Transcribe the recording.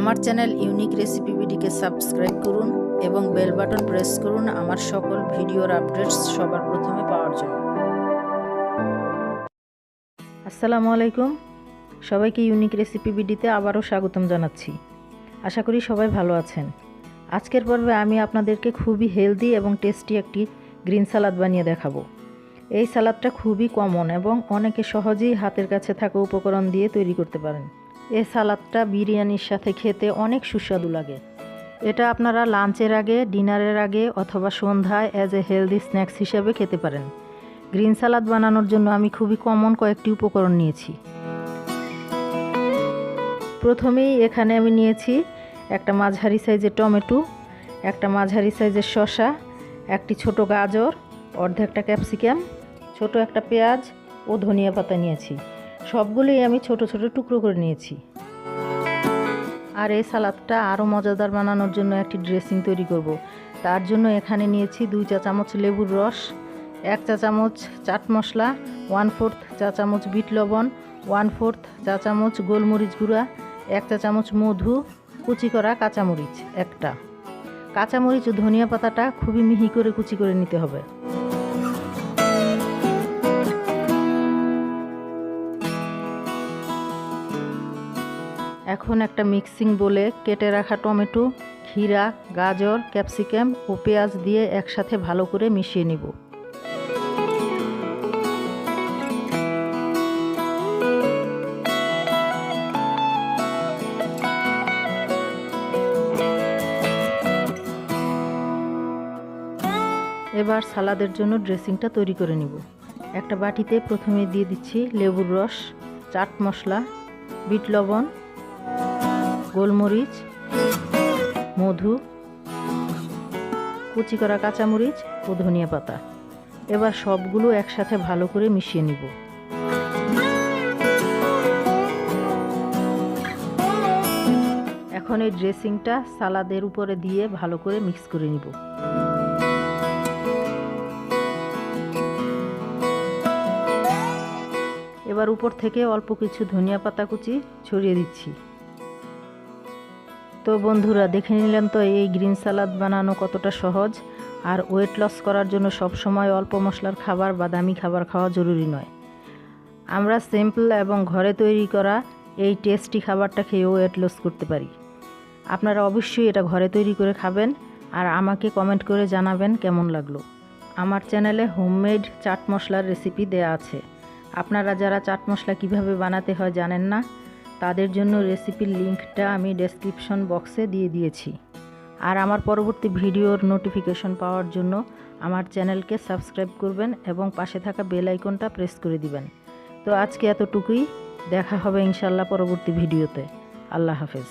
আমার channel unique recipe বিডিকে subscribe করুন এবং বেল বাটন প্রেস করুন আমার সকল ভিডিওর আপডেটস সবার প্রথমে পাওয়ার জন্য। আসসালামু আলাইকুম, সবাইকে ইউনিক রেসিপি বিডিতে আবারও স্বাগতম জানাচ্ছি। আশা করি সবাই ভালো আছেন। আজকের পর্বে আমি আপনাদেরকে খুবই হেলদি এবং টেস্টি একটি গ্রিন সালাদ বানিয়ে দেখাবো। এই সালাদটা খুবই কমন এবং অনেকে সহজেই হাতের কাছে থাকা উপকরণ দিয়ে তৈরি করতে পারেন। এই সালাদটা বিরিয়ানির সাথে খেতে অনেক সুস্বাদু লাগে। এটা আপনারা লাঞ্চের আগে, ডিনারের আগে অথবা সন্ধ্যায় অ্যাজ এ হেলদি স্ন্যাক্স হিসেবে খেতে পারেন। গ্রিন সালাদ বানানোর জন্য আমি খুবই কমন কয়েকটি উপকরণ নিয়েছি। প্রথমেই এখানে আমি নিয়েছি একটা মাঝারি সাইজের টমেটো, একটা মাঝারি সাইজের শসা, একটি ছোট গাজর, অর্ধেকটা ক্যাপসিকাম, ছোট একটা পেঁয়াজ ও ধনিয়া পাতা নিয়েছি। সবগুলোই আমি ছোট ছোট টুকরো করে নিয়েছি। আর এই সালাদটা আরও মজাদার বানানোর জন্য একটি ড্রেসিং তৈরি করব। তার জন্য এখানে নিয়েছি 2 চা চামচ লেবুর রস, 1 চা চামচ চাট মশলা, 1/4 চা চামচ বিট লবণ, 1/4 চা চামচ গোলমরিচ গুঁড়া, 1 চা চামচ মধু, কুচি করা কাঁচামরিচ একটা। কাঁচামরিচ ও ধনিয়া পাতাটা খুবই মিহি করে কুচি করে নিতে হবে। এখন একটা মিক্সিং বোলে কেটে রাখা টমেটো, ক্ষীরা, গাজর, ক্যাপসিকাম ও পেঁয়াজ দিয়ে একসাথে ভালো করে মিশিয়ে নিব। এবার সালাদের জন্য ড্রেসিংটা তৈরি করে নিব। একটা বাটিতে প্রথমে দিয়ে দিচ্ছি লেবুর রস, চাট মশলা, বিট লবণ, গোলমরিচ, মধু, কুচি করা কাঁচামরিচ ও ধনিয়া পাতা। এবার সবগুলো একসাথে ভালো করে মিশিয়ে নিব। এখন এই ড্রেসিংটা সালাদের উপরে দিয়ে ভালো করে মিক্স করে নিব। এবার উপর থেকে অল্প কিছু ধনিয়া পাতা কুচি ছড়িয়ে দিচ্ছি। তো বন্ধুরা, দেখে নিলেন তো এই গ্রিন সালাদ বানানো কতটা সহজ। আর ওয়েট লস করার জন্য সব সময় অল্প মশলার খাবার বা দামি খাবার খাওয়া জরুরি নয়। আমরা সিম্পল এবং ঘরে তৈরি করা এই টেস্টি খাবারটা খেয়েও ওয়েট লস করতে পারি। আপনারা অবশ্যই এটা ঘরে তৈরি করে খাবেন আর আমাকে কমেন্ট করে জানাবেন কেমন লাগলো। আমার চ্যানেলে হোমমেড চাট মশলার রেসিপি দেয়া আছে। আপনারা যারা চাট মশলা কিভাবে বানাতে হয় জানেন না, তাদের জন্য রেসিপির লিঙ্কটা আমি ডেসক্রিপশন বক্সে দিয়ে দিয়েছি। আর আমার পরবর্তী ভিডিওর নোটিফিকেশন পাওয়ার জন্য আমার চ্যানেলকে সাবস্ক্রাইব করবেন এবং পাশে থাকা বেল আইকনটা প্রেস করে দিবেন। তো আজকে এতটুকুই, দেখা হবে ইনশাল্লাহ পরবর্তী ভিডিওতে। আল্লাহ হাফেজ।